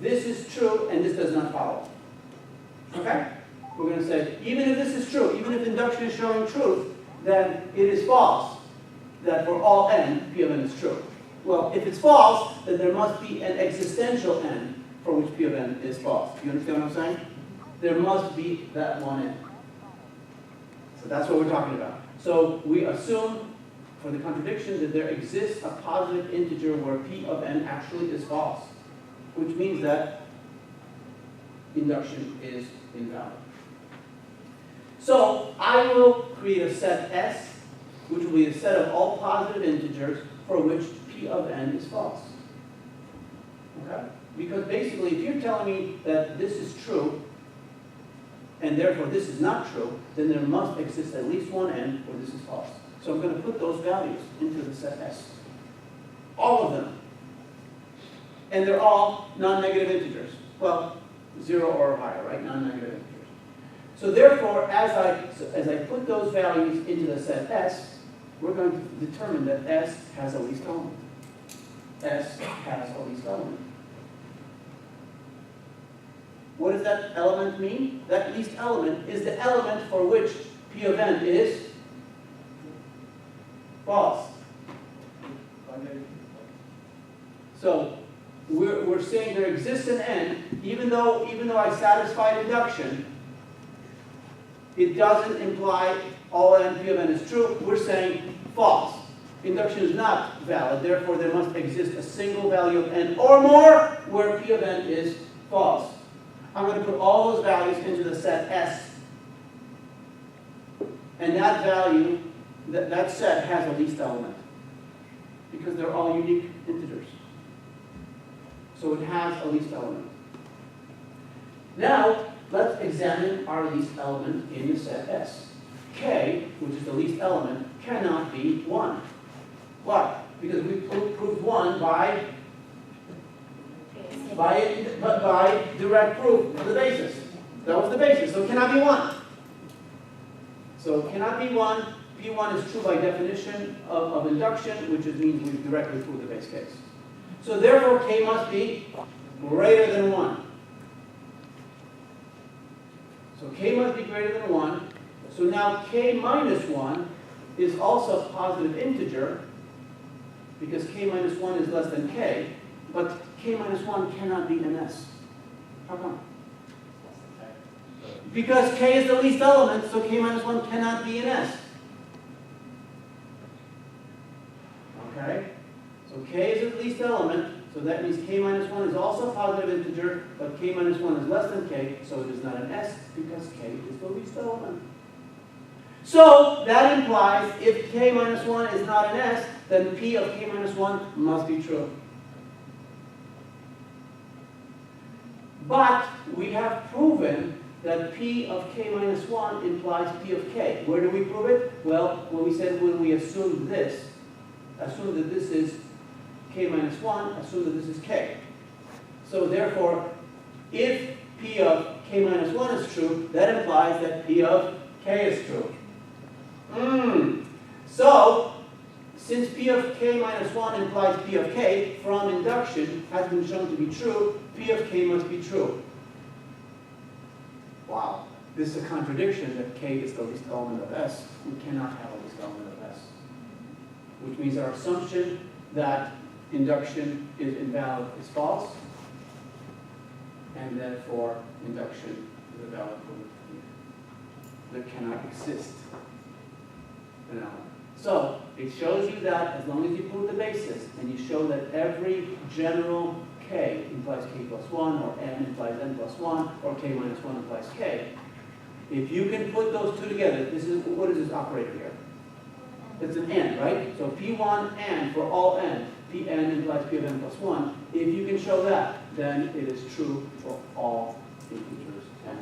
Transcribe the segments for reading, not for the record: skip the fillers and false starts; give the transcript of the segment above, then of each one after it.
This is true and this does not follow. Okay? We're going to say, even if this is true, even if induction is showing truth, then it is false that for all n, P of n is true. Well, if it's false, then there must be an existential n for which P of n is false. You understand what I'm saying? There must be that one n. So that's what we're talking about. So we assume for the contradiction that there exists a positive integer where P of n actually is false, which means that induction is invalid. So I will create a set S, which will be a set of all positive integers for which P of n is false. Okay? Because basically, if you're telling me that this is true, and therefore this is not true, then there must exist at least one n where this is false. So I'm going to put those values into the set S. All of them. And they're all non-negative integers. Well, 0 or higher, right? Non-negative integers. So therefore, as I put those values into the set S, we're going to determine that S has a least element. S has a least element. What does that element mean? That least element is the element for which P of n is false. So we're saying there exists an n, even though I satisfied induction, it doesn't imply all n P of n is true. We're saying false. Induction is not valid, therefore there must exist a single value of n or more where P of n is false. I'm going to put all those values into the set S. And that value, that set has a least element. Because they're all unique integers. So it has a least element. Now, let's examine our least element in the set S. K, which is the least element, cannot be 1. Why? Because we proved 1 by direct proof of the basis. That was the basis, so it cannot be 1. So it cannot be 1. P1 is true by definition of induction, which means we've directly proved the base case. So therefore, K must be greater than 1. So K must be greater than 1. So now K minus 1 is also a positive integer, because K minus 1 is less than K, but K minus 1 cannot be an S. How come? Because K is the least element, so K minus 1 cannot be an S. Okay? So K is the least element, so that means K minus 1 is also a positive integer, but K minus 1 is less than K, so it is not an S, because K is the least element. So that implies if K minus 1 is not an S, then P of K minus 1 must be true. But we have proven that P of K minus 1 implies P of K. Where do we prove it? Well, when we assume this, assume that this is K minus 1, assume that this is K. So therefore, if P of K minus 1 is true, that implies that P of K is true. So, since P of K minus 1 implies P of K, from induction has been shown to be true, P of K must be true. Wow. This is a contradiction that K is the least element of S. We cannot have a least element of S. Which means our assumption that induction is invalid is false, and therefore induction is a valid proof. There cannot exist an element. So, it shows you that as long as you prove the basis, and you show that every general K implies K plus 1, or N implies N plus 1, or K minus 1 implies K, if you can put those two together, what is this operator here? It's an N, right? So P1 N for all N, Pn implies P of N plus 1. If you can show that, then it is true for all integers N.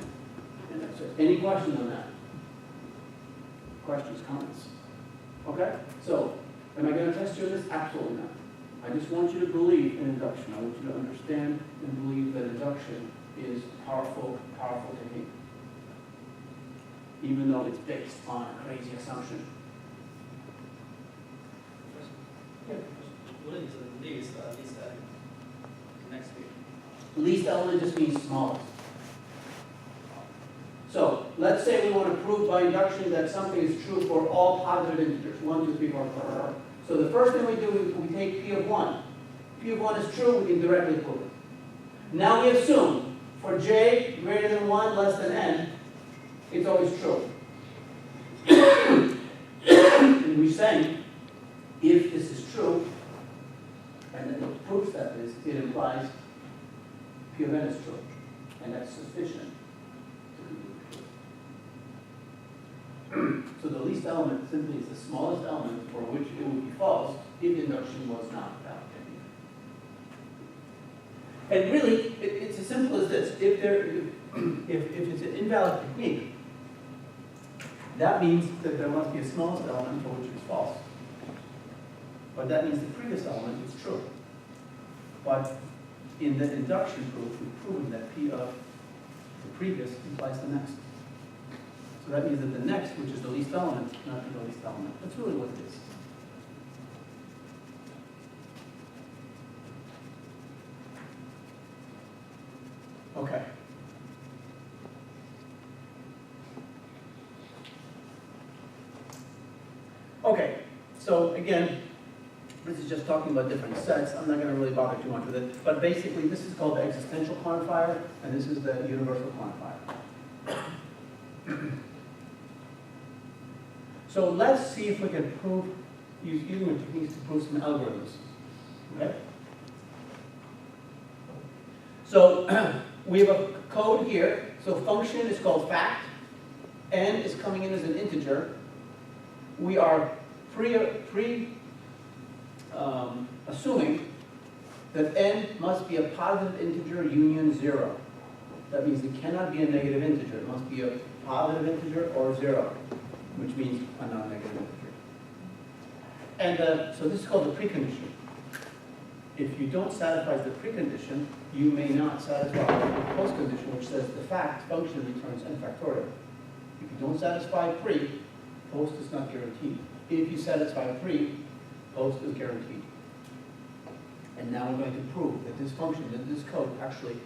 And that's it. Any questions on that? Questions, comments? Okay? So, am I going to test you on this? Absolutely not. I just want you to believe in induction. I want you to understand and believe that induction is powerful, powerful technique. Even though it's based on a crazy assumption. What is this? Least element just means smallest. So let's say we want to prove by induction that something is true for all positive integers, 1, 2, 3, 4, 5. So the first thing we do is we take P of 1. P of 1 is true, we can directly prove it. Now we assume for j greater than 1, less than n, it's always true. And we're saying, if this is true, and then the proof step is, it implies P of n is true. And that's sufficient to conclude truth. So the least element simply is the smallest element for which it would be false if induction was not valid. And really, it's as simple as this. If it's an invalid technique, that means that there must be a smallest element for which it's false. But that means the previous element is true. But in the induction proof, we've proven that P of the previous implies the next. So that means that the next, which is the least element, cannot be the least element. That's really what it is. Okay. Okay, so again, this is just talking about different sets. I'm not going to really bother too much with it. But basically, this is called the existential quantifier, and this is the universal quantifier. So let's see if we can prove, using techniques to prove some algorithms. Okay? So we have a code here. So function is called fact. N is coming in as an integer. We are assuming that n must be a positive integer union 0. That means it cannot be a negative integer. It must be a positive integer or 0, which means a non-negative integer. And so this is called the precondition. If you don't satisfy the precondition, you may not satisfy the postcondition, which says the fact function returns n factorial. If you don't satisfy pre, post is not guaranteed. If you satisfy pre, post is guaranteed. And now we're going to prove that this function, that this code actually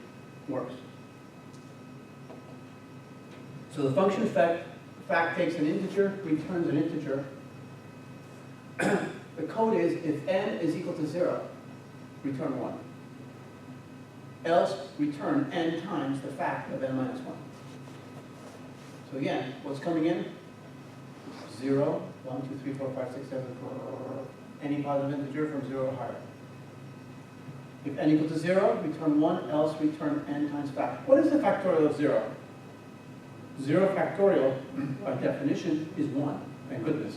works. So the function fact takes an integer, returns an integer. The code is if n is equal to 0, return 1. Else return n times the fact of n minus 1. So again, what's coming in? 0, 1, 2, 3, 4, 5, 6, 7, 4. Any positive integer from 0 or higher. If n equal to 0, return 1, else return n times fact. What is the factorial of 0? 0 factorial, by definition, is 1. Thank goodness.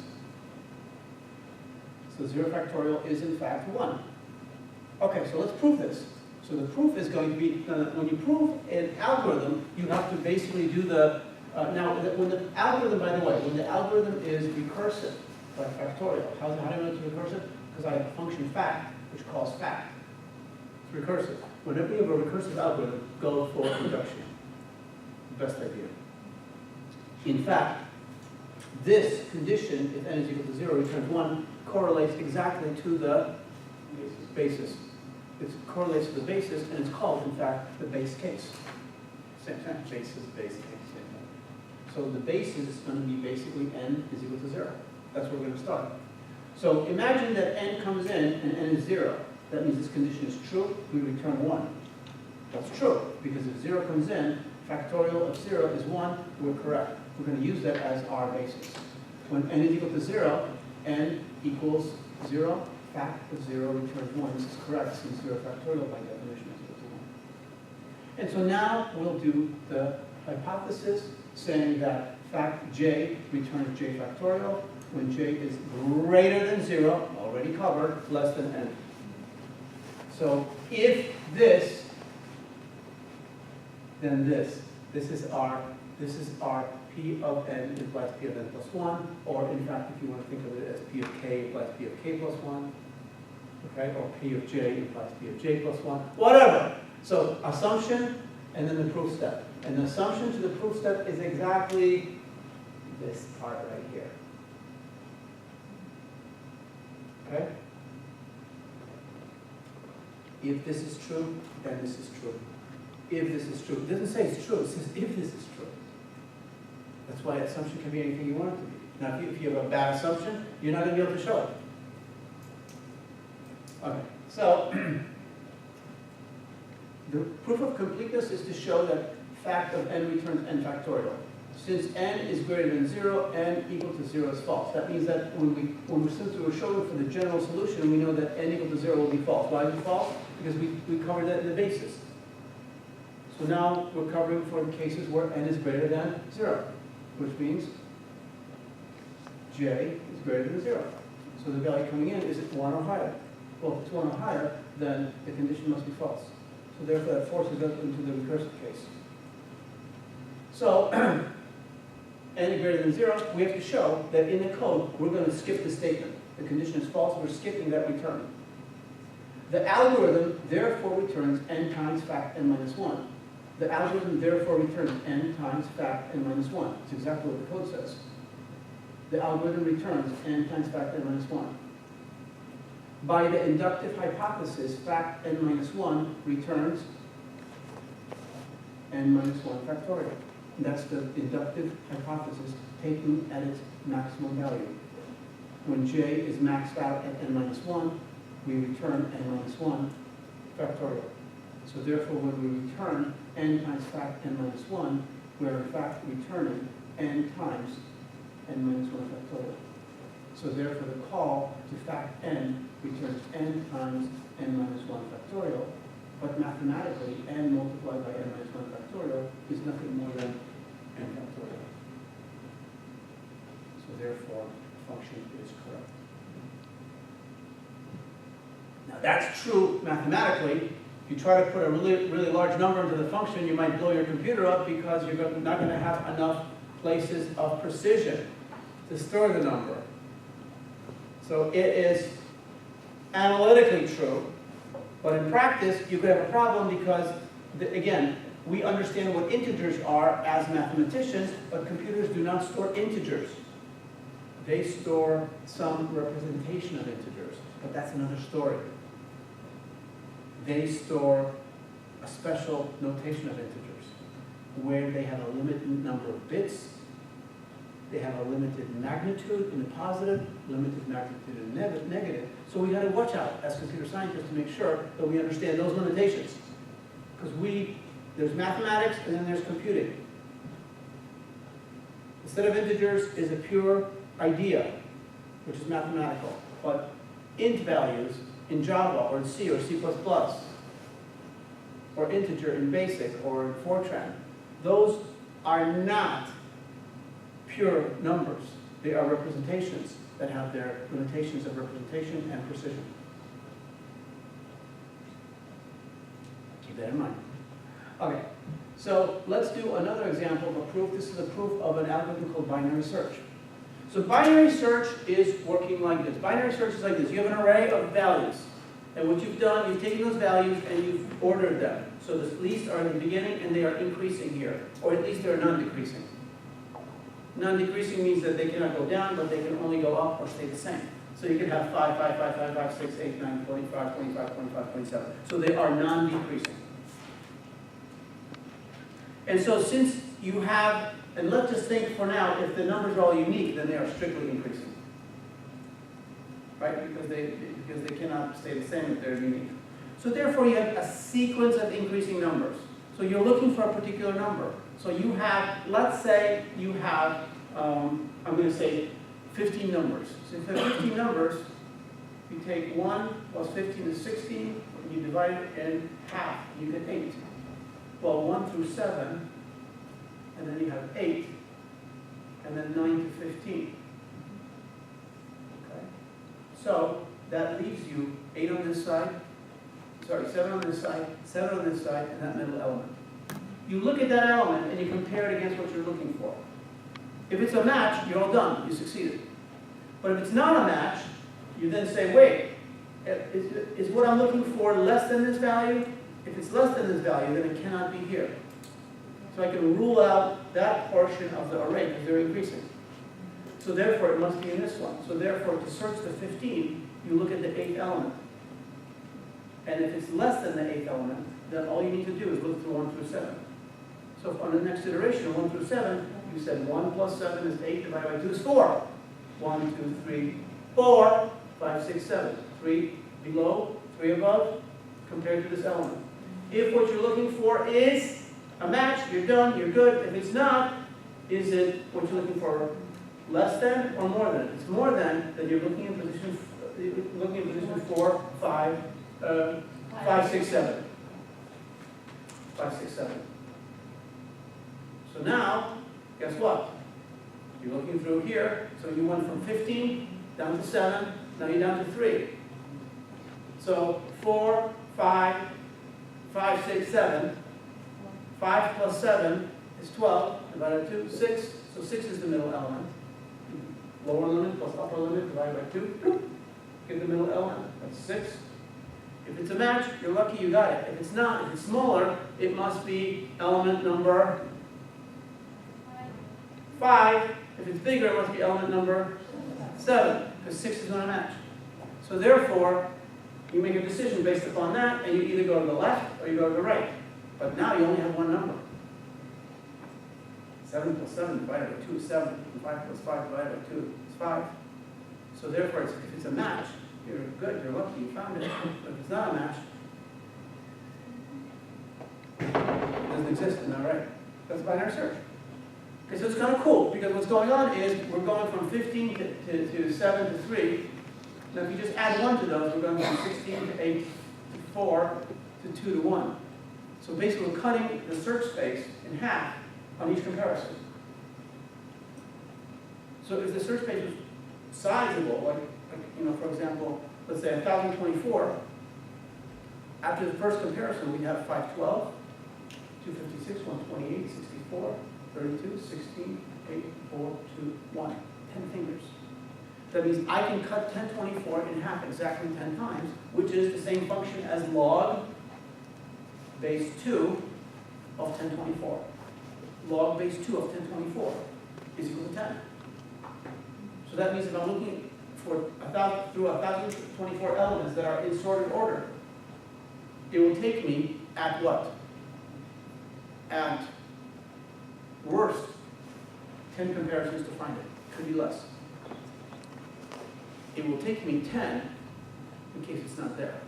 So 0 factorial is in fact 1. Okay, so let's prove this. So the proof is going to be, when you prove an algorithm, you have to basically do the, now when the algorithm, by the way, when the algorithm is recursive, by factorial, how do I know it's recursive? Because I have a function fact, which calls fact. It's recursive. Whenever you have a recursive algorithm, go for induction. Best idea. In fact, this condition, if n is equal to 0, returns 1, correlates exactly to the basis. It correlates to the basis, and it's called, in fact, the base case. Same thing, basis, base case, same thing. So the basis is going to be basically n is equal to 0. That's where we're going to start. So imagine that n comes in, and n is 0. That means this condition is true, we return 1. That's true, because if 0 comes in, factorial of 0 is 1, we're correct. We're going to use that as our basis. When n is equal to 0, n equals 0, fact of 0 returns 1. This is correct, since 0 factorial by definition is equal to 1. And so now we'll do the hypothesis saying that fact j returns j factorial when j is greater than 0, already covered, less than n. So if this, then this. This is our P of n implies P of n plus 1, or in fact, if you want to think of it as P of k implies P of k plus 1, okay, or P of j implies P of j plus 1, whatever. So assumption, and then the proof step. And the assumption to the proof step is exactly this part right here. Okay? If this is true, then this is true. if this is true. It doesn't say it's true, it says if this is true. That's why assumption can be anything you want it to be. Now, if you have a bad assumption, you're not going to be able to show it. Okay, so the proof of completeness is to show that fact of n returns n factorial. Since n is greater than 0, n equal to 0 is false. That means that since we're showing for the general solution, we know that n equal to 0 will be false. Why is it false? Because we covered that in the basis. So now we're covering for the cases where n is greater than 0, which means j is greater than 0. So the value coming in is 1 or higher. Well, if it's 1 or higher, then the condition must be false. So therefore, that forces us into the recursive case. So, n greater than 0, we have to show that in the code, we're going to skip the statement. The condition is false, we're skipping that return. The algorithm therefore returns n times fact n minus 1. The algorithm therefore returns n times fact n minus 1. It's exactly what the code says. The algorithm returns n times fact n minus 1. By the inductive hypothesis, fact n minus 1 returns n minus 1 factorial. And that's the inductive hypothesis taken at its maximum value. When j is maxed out at n minus 1, we return n minus 1 factorial. So therefore, when we return n times fact n minus 1, we're in fact returning n times n minus 1 factorial. So therefore, the call to fact n returns n times n minus 1 factorial, but mathematically, n multiplied by n minus 1 factorial is nothing more than n factorial. So therefore, the function is correct. Now that's true mathematically. If you try to put a really large number into the function, you might blow your computer up because you're not going to have enough places of precision to store the number. So it is analytically true, but in practice, you could have a problem because, again, we understand what integers are as mathematicians, but computers do not store integers. They store some representation of integers, but that's another story. They store a special notation of integers, where they have a limited number of bits, they have a limited magnitude in the positive, limited magnitude in the negative. So we got to watch out as computer scientists to make sure that we understand those limitations. Because there's mathematics and then there's computing. The set of integers is a pure idea, which is mathematical. But int values in Java or in C or C++, or integer in BASIC or in Fortran, those are not pure numbers. They are representations that have their limitations of representation and precision. Keep that in mind. Okay, so let's do another example of a proof. This is a proof of an algorithm called binary search. So binary search is working like this. Binary search is like this. You have an array of values. And what you've done, you've taken those values and you've ordered them. So the least are in the beginning and they are increasing here. Or at least they're non-decreasing. Non-decreasing means that they cannot go down, but they can only go up or stay the same. So you can have 5, 5, 5, 5, 5, 6, 8, 9, 25, 25, 25, 27. So they are non-decreasing. And so since you have, and let's just think for now, if the numbers are all unique, then they are strictly increasing. Right? Because they cannot stay the same if they're unique. So therefore you have a sequence of increasing numbers. So you're looking for a particular number. So you have, let's say you have, I'm going to say 15 numbers. So if you have 15 numbers, you take 1 plus 15 is 16, and you divide it in half, you get 8. Well, 1 through 7, and then you have 8, and then 9 to 15. Okay? So that leaves you 8 on this side, 7 on this side, 7 on this side, and that middle element. You look at that element and you compare it against what you're looking for. If it's a match, you're all done, you succeeded. But if it's not a match, you then say, wait, is what I'm looking for less than this value? If it's less than this value, then it cannot be here. So I can rule out that portion of the array because they're increasing. So therefore, it must be in this one. So therefore, to search the 15, you look at the 8th element. And if it's less than the 8th element, then all you need to do is look through 1 through 7. So on the next iteration of 1 through 7, you said 1 plus 7 is 8, divided by 2 is 4. 1, 2, 3, 4, 5, 6, 7. 3 below, 3 above, compared to this element. If what you're looking for is a match, you're done, you're good. If it's not, is it what you're looking for less than or more than? If it's more than, then you're looking in position 4, 5, 5, 6, 7. 5, 6, 7. So now, guess what? You're looking through here, so you went from 15 down to 7, now you're down to 3. So 4, 5, 5, 6, 7. 5 plus 7 is 12, divided by 2, 6. So 6 is the middle element. Lower limit plus upper limit divided by 2. Get the middle element, that's 6. If it's a match, you're lucky you got it. If it's not, if it's smaller, it must be element number 5. If it's bigger, it must be element number 7, because 6 is not a match. So therefore, you make a decision based upon that, and you either go to the left or you go to the right. But now you only have one number. 7 plus 7 divided by 2 is 7, and 5 plus 5 divided by 2 is 5. So therefore, if it's a match, you're good, you're lucky, you found it. But if it's not a match, it doesn't exist, isn't that right? That's binary search. Okay, so it's kind of cool, because what's going on is we're going from 15 to 7 to 3. Now if you just add 1 to those, we're going from 16 to 8 to 4 to 2 to 1. So basically we're cutting the search space in half on each comparison. So if the search space was sizable, like for example, let's say 1024, after the first comparison we have 512, 256, 128, 64, 32, 16, 8, 4, 2, 1. 10 fingers. That means I can cut 1024 in half exactly 10 times, which is the same function as log base 2 of 1024. Log base 2 of 1024 is equal to 10. So that means if I'm looking for through 1024 elements that are in sorted order, it will take me at what? At worst, 10 comparisons to find it. Could be less. It will take me 10 in case it's not there.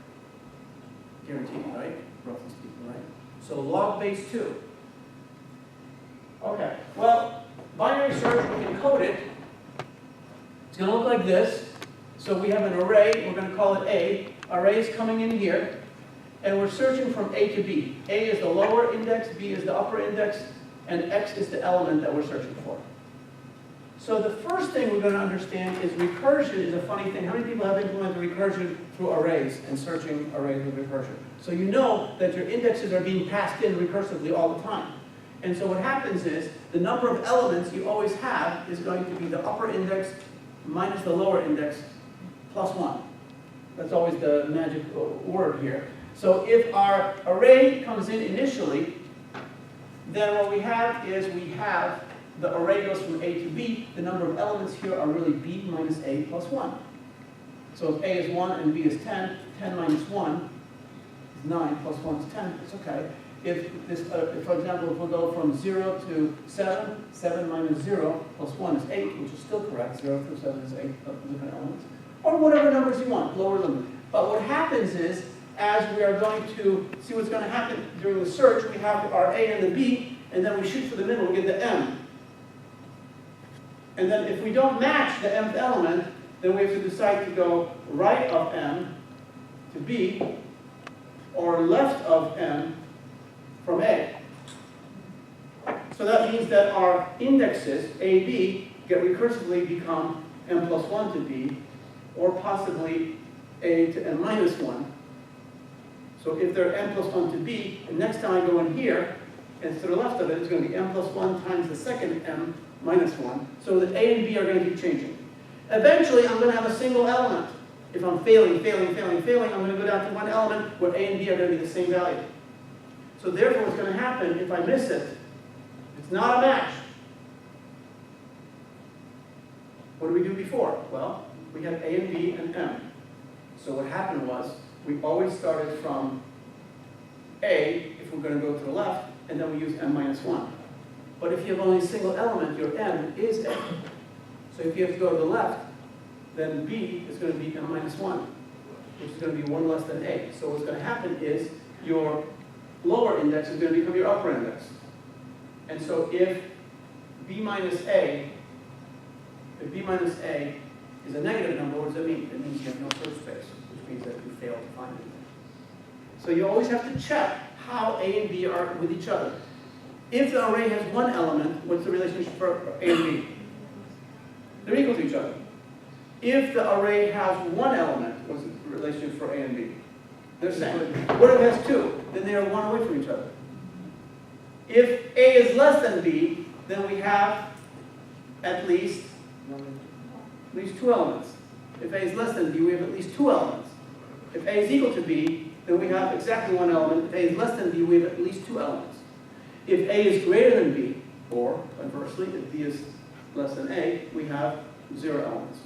Guaranteed, right? Roughly speaking, right? So log base 2. Okay, well, binary search, we can code it. It's going to look like this. So we have an array, we're going to call it A. Array is coming in here, and we're searching from A to B. A is the lower index, B is the upper index, and X is the element that we're searching for. So the first thing we're going to understand is recursion is a funny thing. How many people have implemented recursion through arrays and searching arrays with recursion? So you know that your indexes are being passed in recursively all the time. And so what happens is the number of elements you always have is going to be the upper index minus the lower index plus 1. That's always the magic word here. So if our array comes in initially, then what we have is we have the array goes from A to B. The number of elements here are really B minus A plus 1. So if A is 1 and B is 10, 10 minus 1 is 9 plus 1 is 10. It's okay. If for example, if we go from 0 to 7, 7 minus 0 plus 1 is 8, which is still correct. 0 through 7 is 8 different elements. Or whatever numbers you want, lower limit. But what happens is, as we are going to see what's going to happen during the search, we have our A and the B, and then we shoot for the middle, we get the M. And then if we don't match the mth element, then we have to decide to go right of M to B, or left of M from A. So that means that our indexes, A, B, get recursively become M plus 1 to B, or possibly A to M minus 1. So if they're M plus 1 to B, the next time I go in here, and to the left of it, it's going to be M plus 1 times the second M minus 1. So that A and B are going to keep changing. Eventually, I'm going to have a single element. If I'm failing, I'm going to go down to one element where A and B are going to be the same value. So therefore, what's going to happen if I miss it, it's not a match. What did we do before? Well, we had A and B and M. So what happened was, we always started from A if we're going to go to the left, and then we use m minus 1. But if you have only a single element, your m is A. So if you have to go to the left, then B is going to be m minus 1, which is going to be 1 less than A. So what's going to happen is your lower index is going to become your upper index. And so if B minus A is a negative number, what does that mean? It means you have no search space, which means that you fail to find it. So you always have to check how A and B are with each other. If the array has one element, what's the relationship for A and B? They're equal to each other. If the array has one element, what's the relationship for A and B? They're the same. What if it has two? Then they are one away from each other. If A is less than B, then we have at least two elements. If A is less than B, we have at least two elements. If A is equal to B, then we have exactly one element. If A is less than B, we have at least two elements. If A is greater than B, or conversely, if B is less than A, we have 0 elements.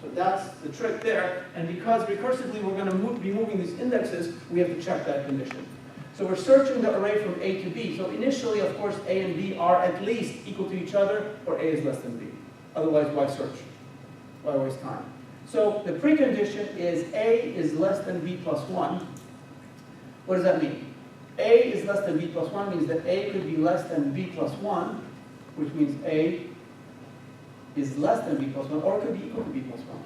So that's the trick there. And because recursively we're going to be moving these indexes, we have to check that condition. So we're searching the array from A to B. So initially, of course, A and B are at least equal to each other, or A is less than B. Otherwise, why search? Why waste time? So the precondition is A is less than B plus 1. What does that mean? A is less than B plus 1 means that A could be less than B plus 1, which means A is less than B plus 1, or it could be equal to B plus 1.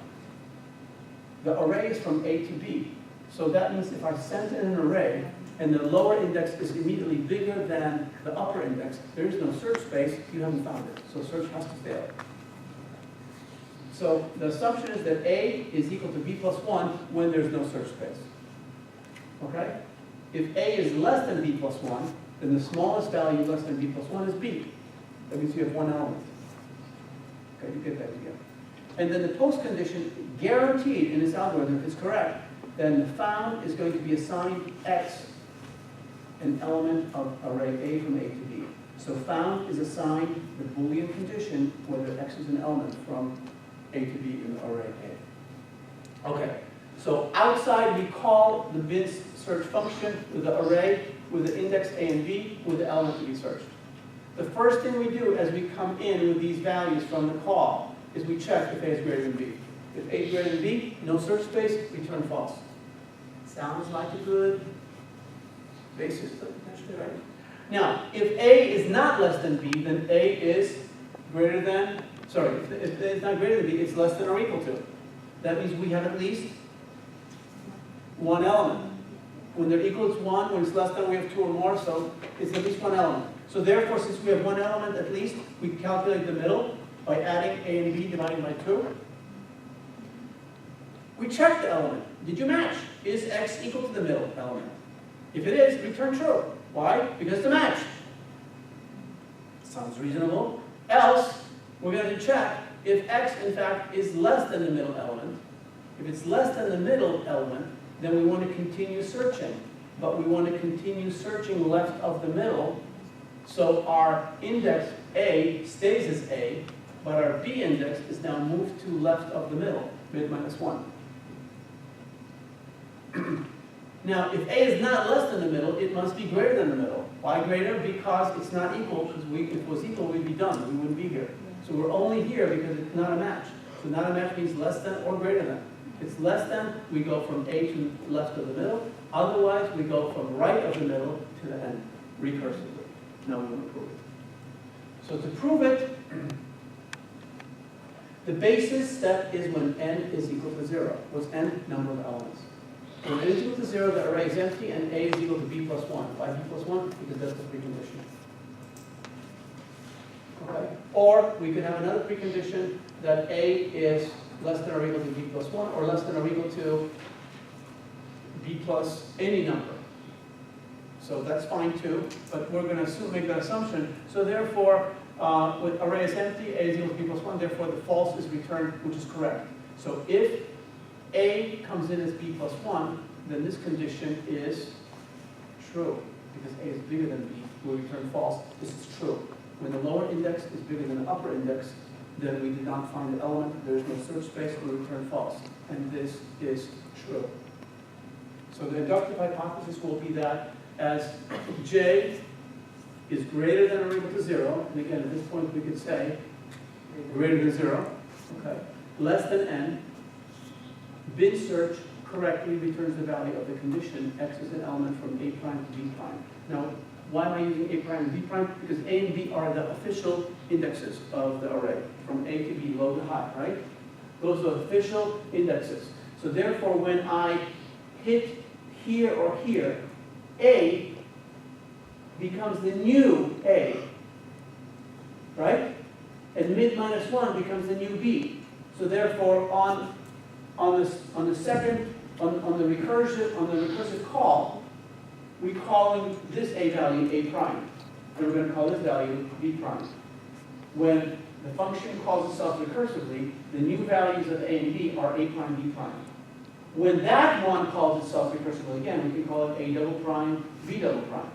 The array is from A to B. So that means if I send in an array, and the lower index is immediately bigger than the upper index, there is no search space, you haven't found it. So search has to fail. So the assumption is that A is equal to B plus 1 when there's no search space. Okay? If A is less than B plus 1, then the smallest value less than B plus 1 is B. That means you have one element. Okay, you get that idea. And then the post condition, guaranteed in this algorithm, if it's correct, then the found is going to be assigned X, an element of array A from A to B. So found is assigned the Boolean condition whether X is an element from A to B in the array A. Okay, so outside we call the bin search function with the array with the index A and B with the element to be searched. The first thing we do as we come in with these values from the call is we check if A is greater than B. If A is greater than B, no search space, return false. Sounds like a good basis, right? Now, if A is not less than B, then A is greater than, sorry, if A is not greater than B, it's less than or equal to. That means we have at least one element. When they're equal, it's 1. When it's less than, we have 2 or more, so it's at least one element. So therefore, since we have one element at least, we calculate the middle by adding A and B divided by 2. We check the element. Did you match? Is X equal to the middle element? If it is, return true. Why? Because it's a match. Sounds reasonable. Else, we're going to check if X, in fact, is less than the middle element. If it's less than the middle element, then we want to continue searching. But we want to continue searching left of the middle. So our index A stays as A, but our B index is now moved to left of the middle, mid minus 1. Now, if A is not less than the middle, it must be greater than the middle. Why greater? Because it's not equal, because if it was equal, we'd be done. We wouldn't be here. So we're only here because it's not a match. So not a match means less than or greater than. If it's less than, we go from A to left of the middle. Otherwise, we go from right of the middle to the end, recursively. Now we want to prove it. So to prove it, the basis step is when n is equal to 0. What's n? Number of elements. When n is equal to 0, the array is empty, and A is equal to B plus 1. Why B plus 1? Because that's the precondition. Okay? Or we could have another precondition that A is less than or equal to B plus 1, or less than or equal to B plus any number. So that's fine too, but we're going to make that assumption. So therefore, with array is empty, A is equal to B plus 1, therefore the false is returned, which is correct. So if A comes in as B plus 1, then this condition is true, because A is bigger than B, we return false. This is true. When the lower index is bigger than the upper index, then we did not find the element, there is no search space, we return false. And this is true. So the inductive hypothesis will be that as j is greater than or equal to 0, and again, at this point we could say greater than 0, okay, less than n, bin search correctly returns the value of the condition x is an element from A prime to B prime. Now, why am I using A prime and B prime? Because A and B are the official indexes of the array, from A to B, low to high, right? Those are official indexes. So therefore, when I hit here or here, A becomes the new A, right? And mid minus 1 becomes the new B. So therefore, on the recursive call, we're calling this A value A prime. And we're going to call this value B prime. When the function calls itself recursively, the new values of A and B are A prime, B prime. When that one calls itself recursively again, we can call it A double prime, B double prime.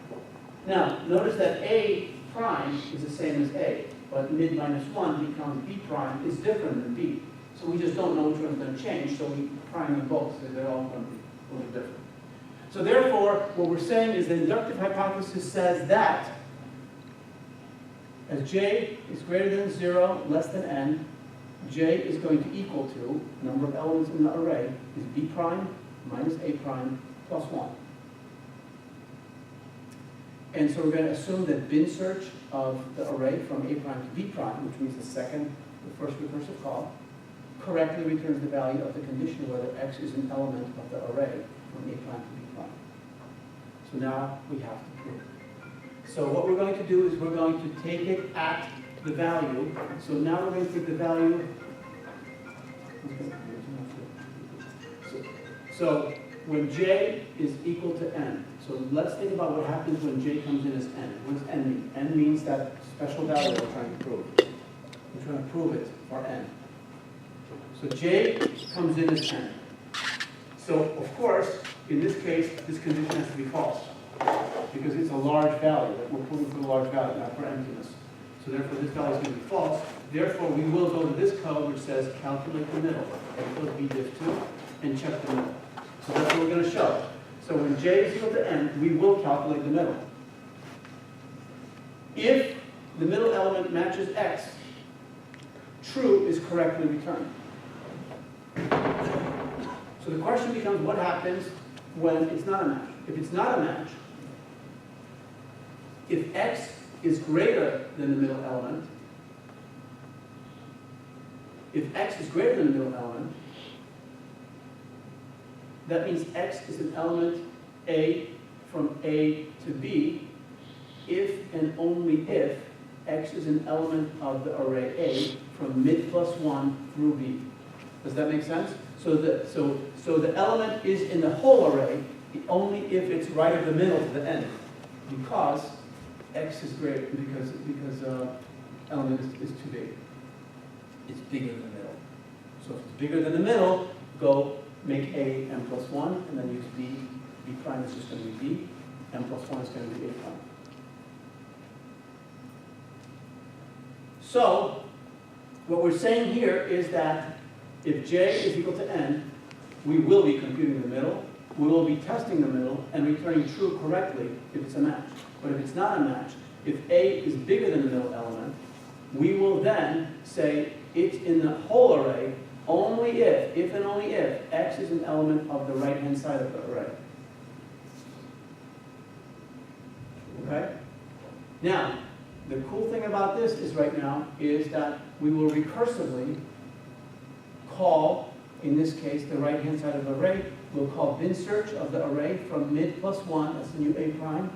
Now, notice that A prime is the same as A, but mid minus 1 becomes B prime is different than B. So we just don't know which one's going to change, so we prime them both, so they're all going to be a little different. So therefore, what we're saying is the inductive hypothesis says that as j is greater than 0, less than n, j is going to equal to, number of elements in the array, is B prime minus A prime plus 1. And so we're going to assume that bin search of the array from A prime to B prime, which means the first recursive call, correctly returns the value of the condition whether x is an element of the array from A prime to B prime. So now we have to prove it. So what we're going to do is we're going to take it at the value. So now we're going to take the value. So when j is equal to n. So let's think about what happens when j comes in as n. What does n mean? N means that special value we're trying to prove. We're trying to prove it for n. So j comes in as n. So of course, in this case, this condition has to be false because it's a large value. That we're proving for a large value, not for emptiness. So therefore, this value is going to be false. Therefore, we will go to this code which says calculate the middle. A plus b diff 2 and check the middle. So that's what we're going to show. So when j is equal to n, we will calculate the middle. If the middle element matches x, true is correctly returned. So the question becomes, what happens when it's not a match? If it's not a match, if x is greater than the middle element, if x is greater than the middle element, that means x is an element A from A to B if and only if x is an element of the array A from mid plus 1 through B. Does that make sense? So the element is in the whole array only if it's right of the middle to the end, because x is greater, because element is too big. It's bigger than the middle. So if it's bigger than the middle, go make A m plus 1, and then use B. B prime is just going to be B. M plus 1 is going to be A prime. So what we're saying here is that if j is equal to n, we will be computing the middle, we will be testing the middle, and returning true correctly if it's a match. But if it's not a match, if A is bigger than the middle element, we will then say it's in the whole array only if and only if, x is an element of the right-hand side of the array. Okay? Now, the cool thing about this is right now is that we will recursively call, in this case, the right-hand side of the array. We'll call bin search of the array from mid plus 1, that's the new A prime,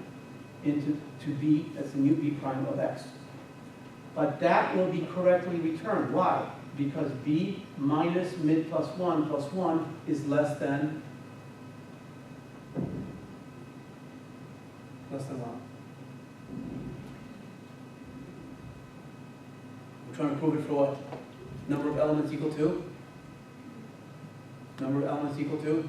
into to B, that's the new B prime of x. But that will be correctly returned. Why? Because B minus mid plus 1 is less than 1. We're trying to prove it for what? Number of elements equal to? Number of elements equal to?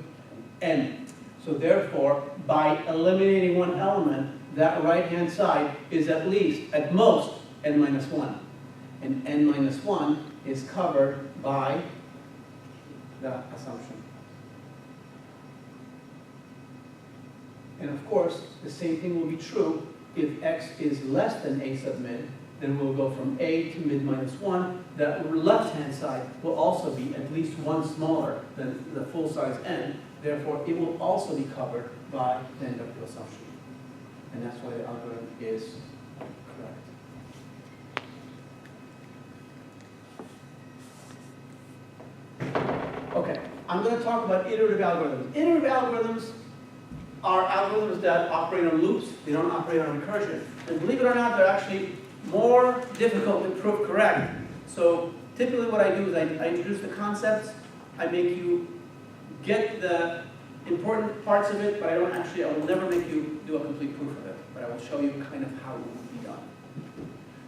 N. So therefore, by eliminating one element, that right-hand side is at least, at most, n minus 1. And n minus 1 is covered by that assumption. And of course, the same thing will be true if x is less than a sub mid, then we'll go from a to mid minus 1. The left-hand side will also be at least 1 smaller than the full size n. Therefore, it will also be covered by the inductive assumption. And that's why the algorithm is correct. Okay, I'm going to talk about iterative algorithms. Iterative algorithms are algorithms that operate on loops. They don't operate on recursion. And believe it or not, they're actually more difficult to prove correct. So typically what I do is I introduce the concepts, I make you get the important parts of it, but I will never make you do a complete proof of it, but I will show you kind of how it will be done.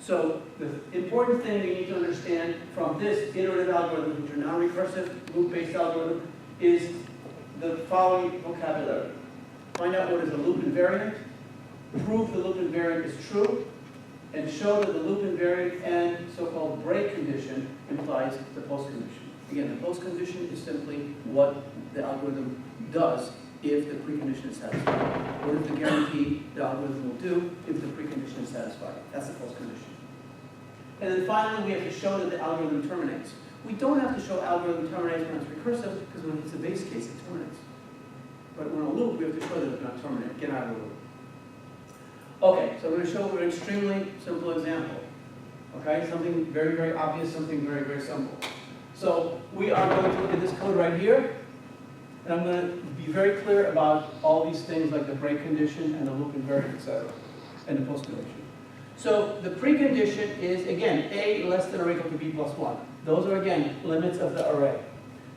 So the important thing you need to understand from this iterative algorithm, which are non-recursive, loop-based algorithm, is the following vocabulary. Find out what is a loop invariant, prove the loop invariant is true, and show that the loop invariant and so-called break condition implies the post condition. Again, the post condition is simply what the algorithm does if the precondition is satisfied. What is the guarantee the algorithm will do if the precondition is satisfied? That's the post condition. And then finally, we have to show that the algorithm terminates. We don't have to show algorithm terminates when it's recursive, because when it's a base case, it terminates. But when a loop, we have to show that it's not terminate, get out of the loop. Okay, so I'm going to show an extremely simple example. Okay, something very, very obvious, something very, very simple. So we are going to look at this code right here, and I'm going to be very clear about all these things like the break condition and the loop invariant, etc., and the post condition. So the precondition is, again, a less than or equal to b plus 1. Those are, again, limits of the array.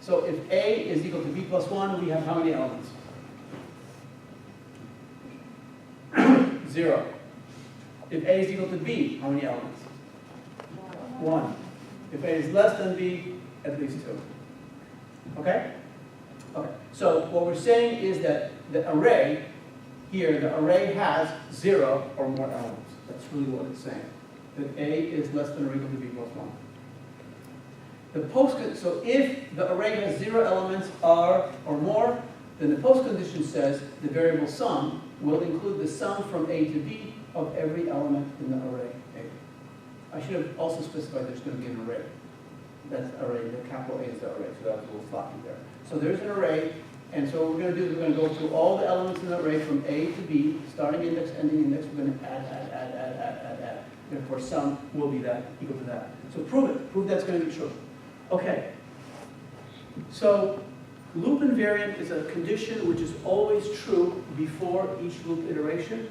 So if a is equal to b plus 1, we have how many elements? 0. If a is equal to b, how many elements? 1. If a is less than b, at least 2. Okay? Okay. So what we're saying is that the array here, the array has 0 or more elements. That's really what it's saying. That a is less than or equal to b plus 1. So if the array has 0 elements or more, then the post condition says the variable sum will include the sum from a to b of every element in the array a. I should have also specified there's going to be an array. That's array, the capital A is the array, so that's a little sloppy there. So there's an array, and so what we're going to do is we're going to go through all the elements in the array from A to B, starting index, ending index, we're going to add. Therefore, sum will be that, equal to that. So prove it. Prove that's going to be true. Okay. So loop invariant is a condition which is always true before each loop iteration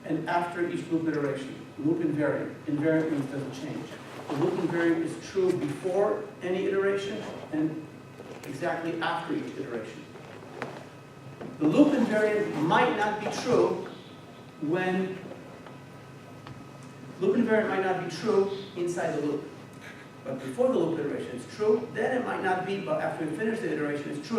and after each loop iteration. Loop invariant. Invariant means doesn't change. The loop invariant is true before any iteration and exactly after each iteration. The loop invariant might not be true when loop invariant might not be true inside the loop. But before the loop iteration it's true, then it might not be, but after we finish the iteration it's true.